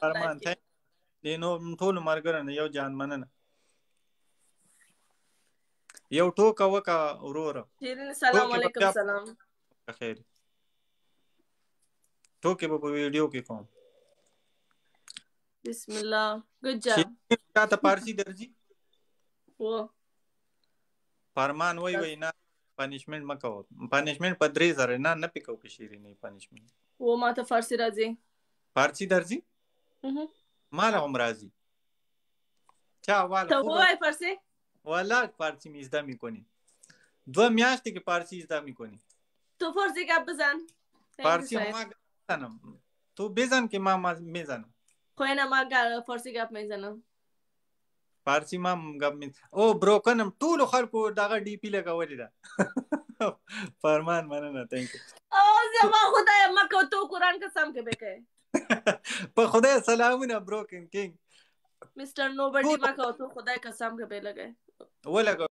فرمان ته نو ټول مرګرنه یو جان مننه یو ټوکا وکا ورور شیرین سلام علیکم سلام خیر ټوکې په ویډیو کې کوم بسم الله ګډ جاب تا ته پارسی درځي و فرمان وای نه پنیشمنت مکو پنیشمنت په 3000 نه پکاو کې شیرینې پنیشمنت و ما ته فارسی راځي فارسی درځي مال هم راځي چا والا تو وای فارسی والا فارسی میزدا میکنی 2 میاشتې کې فارسی زدا میکنی تو فارسی گپ بزن فارسی ما بزنم تو بزن که ما میزنم خو نه ما فارسی گپ میزنم فارسی ما گپ می او بروکنم ټول خلکو دغه ډی پی لګولې ده فرمان مننه تhank you او زما خدای مکه تو قرآن قسم کې به کوي په خدای سلامونه بروکن کینګ مستر نوبډي مکه تو خدای قسم کې به لګي ولګو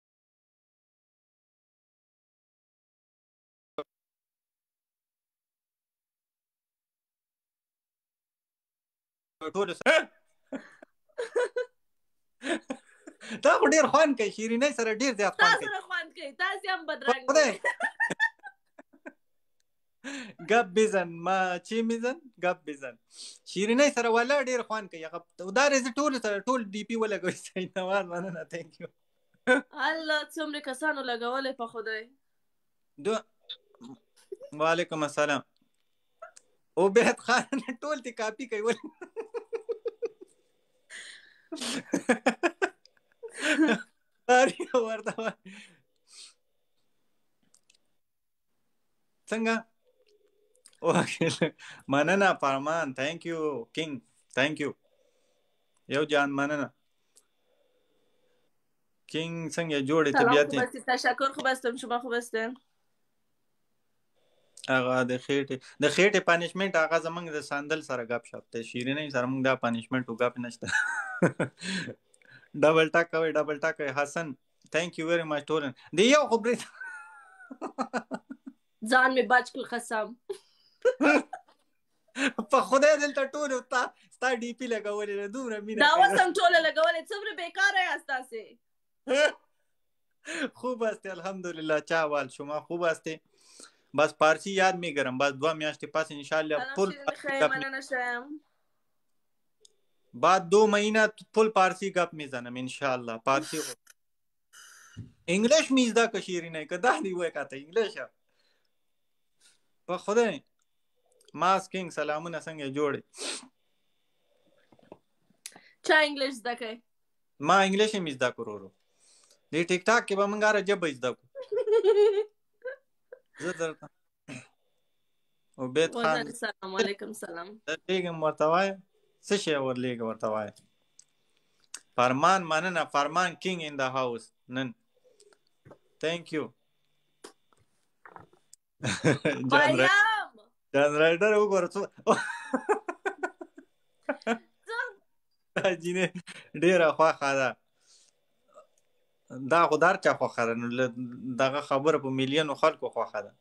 ټول دا خو ډیر خوان کوي شیرینې سره ډیر زیات خوان کوي تاسو خوان کوي تاسو هم بدرنګ گپ بزن ما چی میزن گپ بزن شیرینې سره ولا ډیر خوان کوي هغه دا رز ټول سره ټول ډی پی ولګوي سینوال مننه تhank you الله څومره کسانو لګولې په خدای دو وعلیکم السلام او بهت خان ټول تی کاپی کوي ول اری ورته څنګه اوکې مننه فرمان thank you king thank you یو جان مننه king څنګه جوړې طبيعت بس تشکر خوب هستم شما خوب هستین هغه د خېټه پنیشمنت هغه زمنګ د ساندل سره غاب شپ ته شیرینې سره موږ دا پنیشمنت وګاب نشته ډبل ټاک کوي حسن thank you very much ټولن دی یو خبره ځان می بچ کل قسم په خدای دلته ټول ستا ډی پی لګولې دومره مینا دا وسم ټول لګولې څومره بیکار است سه خوب هستی الحمدلله چاوال شما خوب هستی بس پارسی یاد میگیرم بس 2 میاشتې پس انشالله فل بعد 2 مہینہ فل پارسی گپ میزنم انشالله پارسی انگلیش میزدا کشیرینه کدا دی وای کاته انگلیش په خدای ماسکینګ سلامونه څنګه جوړي چا انگلیش زده کوي ما انگلیش میزدا کورو دی ټیک ټاک کې به مونږه راځي زده کو زه درته او بیت خان السلام علیکم سلام لیګم ورته وای څه شی ورلیګ ورته وای فرمان مننه فرمان کینګ ان د هاوس نن thank you جان رایډر وګوره څو جینئ ډیره خواخه ده دا خدار چا خواخه ده دغه خبره په میلیونو خلکو خواخه ده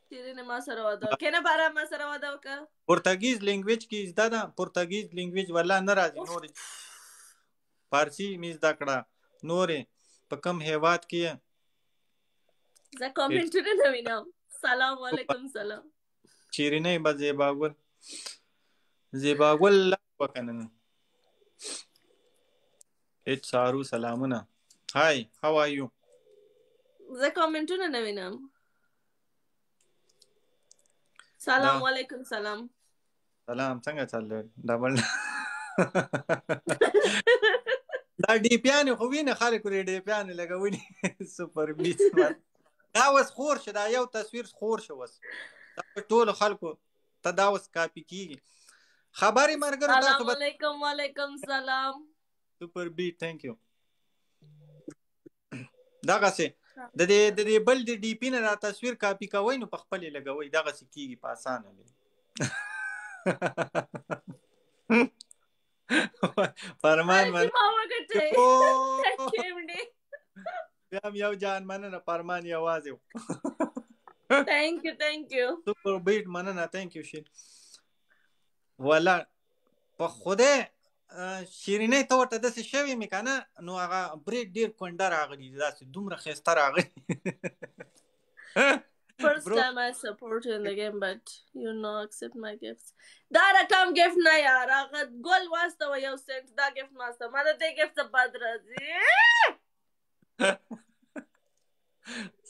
شیرینې ما سره واده کنه بارا ما سره واده وکړه پرتګیز لینګویج کې زده ده پرتګیز لینګویج ولا نه راځي نور فارسی می زده کړه نور په کم هیواد کې زه کامنټونه نه وینم سلام علیکم سلام شیرینې به زیباګل وکنن هیڅ سارو سلامونه هاي how are you زه کامنټونه نه وینم سلام علیکم سلام سلام څنګه چل ډبل دا ډی پیانې خو وینې خلک ډی پیانې لګولي سپر بیت دا وس خور شه دا یو تصویر خور شه وس ټول خلکو ته دا وس کاپی کیږي خبرې مرګرو تاسو سلام علیکم وعلیکم سلام سپر بیت thank you دغه څه د دې بل د ډی پی نه تصویر کاپی کوي نو په خپل لګوي دغه څه کیږي په اسانه دی فرمان من یو جان مننه فرمان یوازې thank you سپر بیت مننه thank you شي ولا په خدای شیرینئ ته ورته داسې شوي مې که نه نو هغه برید ډېر کونډه راغلي داسې دومره ښایسته راغلي First time I support you in the game, but you know accept my gifts. دا رقم gift نه یار هغه ګل واستوه یو سنټ دا gift ما واستوه ما د دې gift څه بد راځي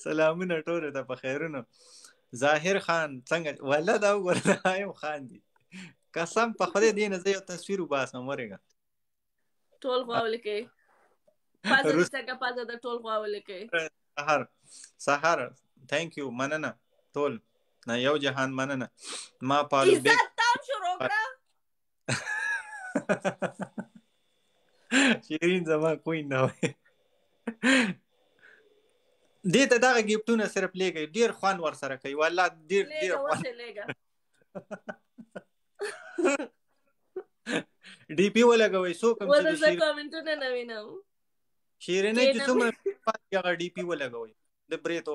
سلامونه ټولو ته په خیرونو ظاهر خان څنګه والله دا وګوره دا یم خان دي قسم په خدای دې نه زه یو تصویر وباسم ورېږه ټول خوا ولیکئ پازه دې څنګه پازه ده ټول خوا ولیکئ سهار تhank you مننه ټول نه یو جهان مننه ما پالو بیگ عزت تام شروع کړه شیرین زما کوین نه وای دې ته دغه ګیفټونه صرف لیږئ ډېر خوند ورسره کوي والله ډېر خوند ډي پي ولګوئ څوک هم چې زه کامنټونه نه وینم شیرینئ چې څومره هغه ډي پي ولګوئ د بریتو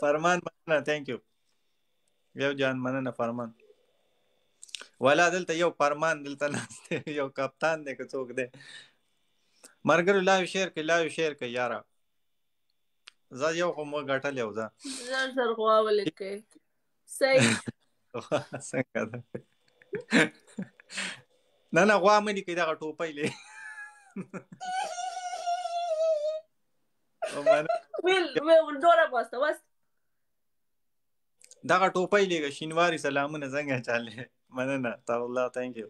فرمان مننه تhank you یو جان مننه فرمان والا دلته یو فرمان دلته ناست یو کپتان دی که څوک دی ملګرو لایو شیر کړئ یاره زه یو خو مو ګټلی او زه زر غوا ولیکئ صحیح څنګه ده نه غوا مه لیکئ دغه ټوپۍ دی ډوره واسته واست دغه ټوپۍ لیږه شینواري سلامونه څنګه چل دی مننه الله thank you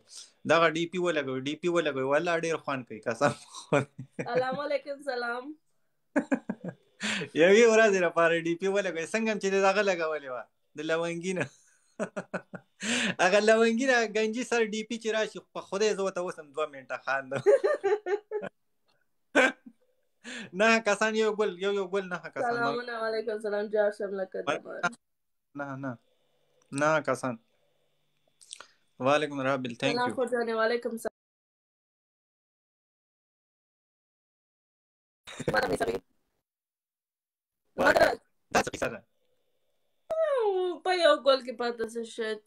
دغه ډي پي ولګوئ والله ډېر خوند کوي قسم سلام علیکم سلام یوې ورځې لپاره ډي پي ولګوئ څنګه هم چې دغه لګولې وه د لونګي نه هغه لونګي نه ګنجي سر ډي پي چې راشي په خدای زه ورته اوسم 2 منټه خاندم نه کسان یو ګل نه کسان سلامونه علیکم سلام جار شم لکه نه کسان وعلیکم رابل thank you وعلیکم سلام دا څه کیسه ده په یو ګل کې پاته څه شت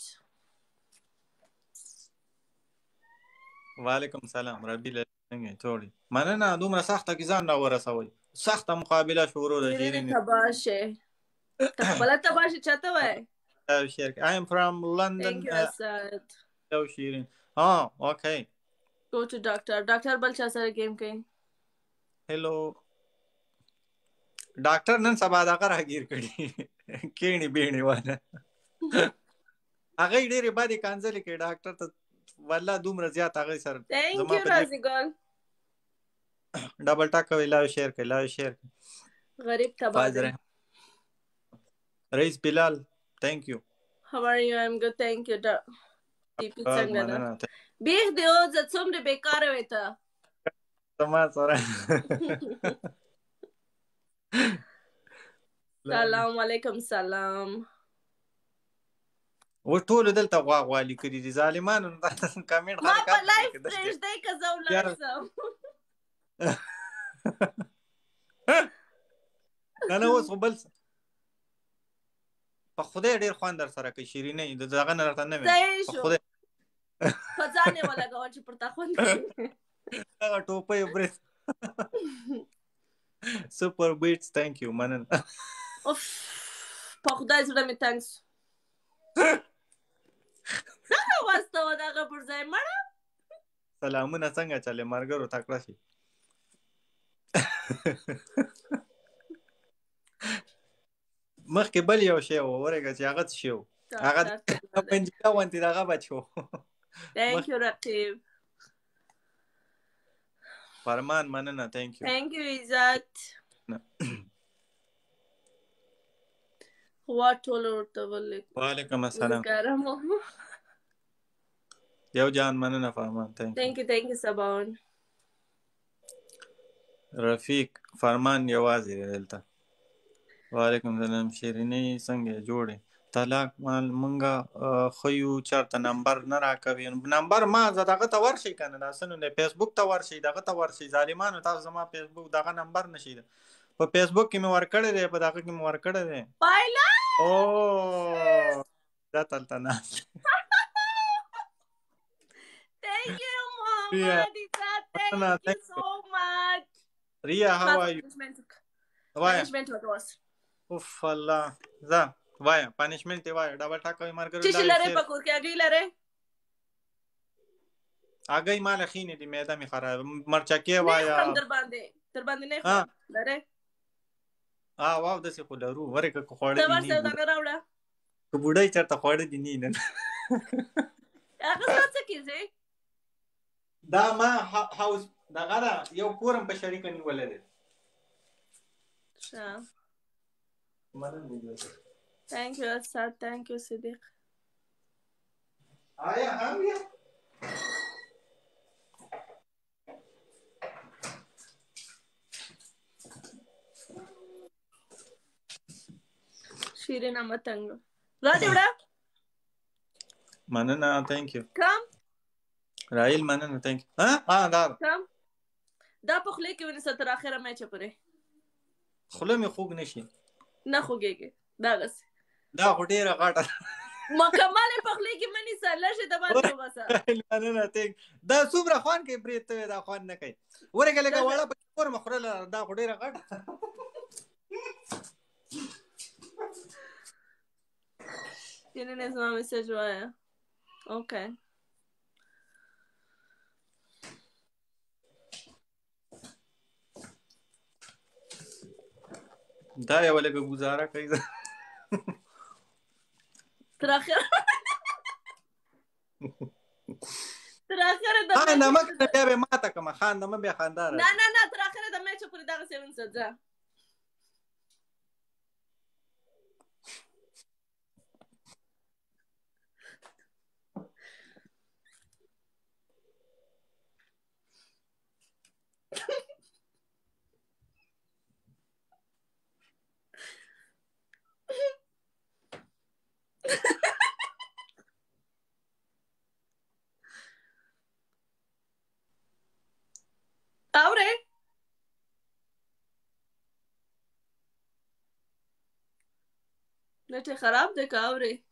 وعلیکم سلام رابل څنګه ټولې مننه دومره سخته کې ځان راورسوئ سخته مقابله شروع ده شیرینئ تباشه ته خپله تباشه چاته وایې I am from London thank you Asad یو شیرین okay go to doctor بل چا سره گیم کوي hello ډاکټر نن سبا دغه راګیر کړي کېڼې بیڼې والا هغه ډېرې بدې کانځلې کوي ډاکټر ته والله دومره زیات هغه سره thank you رازي ګل ډبل ټاک کوي لایو شیر کوي غریب تبادل رئیس بلال thank you how are you I'm good thank you ټي پي څنګه ده بیخ دی او زه څومره بیکاره وې ته زما سره سلام علیکم سلام و ټولو دلته غوا لیکلي دي ظالمانو کامنټ ما په لایف پرېږدئ که زه ولاړ شم نه اوس خو بل په خدای ډېر خوند در سره کوي شیرینئ د دغه نه راته نه صحیح شو په ځان یې ولګوه چې پر تا خوند کوي دغه ټوپۍ برید سپر بیټس thank you مننه په خدای زړه مې تنګ سو دغه واستوه دغه پر ځای مړه سلامونه څنګه چلې ملګرو تکړه شي مخکې بل یو شی و ورېږه چې هغه څه شی و هغه پنجله غوندې دغه بچ و thank you رقیب فرمان مننه thank you عزت وا ټول ورته وعلیکم السلام یو جان مننه فرمان thank you سباون رفیق فرمان یوازې دلته وعلیکم السلام شیرینئ څنګه جوړې طلاق مال مونږه خو چرته نمبر نه راکوي نمبر ما دغه ته ورشي که نه داسې نه دی فیسبوک ته ورشي دغه ته ورشي ظالمانو تاسو زما فیسبوک دغه نمبر نشي په فیسبوک کې مې ورکړی دی په دغه کې مې ورکړی دی پایله دا تلته ناست Thank you, Mohammed. Thank you so much. Ria, how are you? Punishment was. Uff, Allah. Za. Vaya, punishment te vaya. Double tap koi mar karo. Chichi lare pakur ke agli lare. Agai mal khine di maida mi kharab. Marchake vaya. Terbande ne kham. Lare. Wow, dasi khularu. Vare ka khode di ni. Tabar se dana rawda. Ko budai charta khode di ni ne. Aga sat se kize. Da ma house da gara yo koram pa sharika ni walade. Sha. Thank you, Asad. Thank you, Siddiq. Aya, ham ya. Shirin Amatango. Rati bada? Manana, thank you. Come. Rahil, manana, thank you. Huh? Dar. Come. Da پخلی کې ونی ستر اخره مې چپره. خله مې خوګ نشي. نه خوګيږي. دا غس. دا غډيره غاټه. مکمل پخلی کې منی سره شه د باندې وباسه. مننه تنګ. دا څومره خوان کې بریته دا خوان نه کوي. ورګه لګه وړه په کور مخره دا غډيره غاټه. Tienes una message vaya. Okay. دا یو لګه گزاره کوي. تر اخر د نمک نه بیا به ماته کوم خان دمه بیا خاندار. نه تر اخر د میچ پورې دغه 7 سزا. Aure. Nete خراب ده که aure.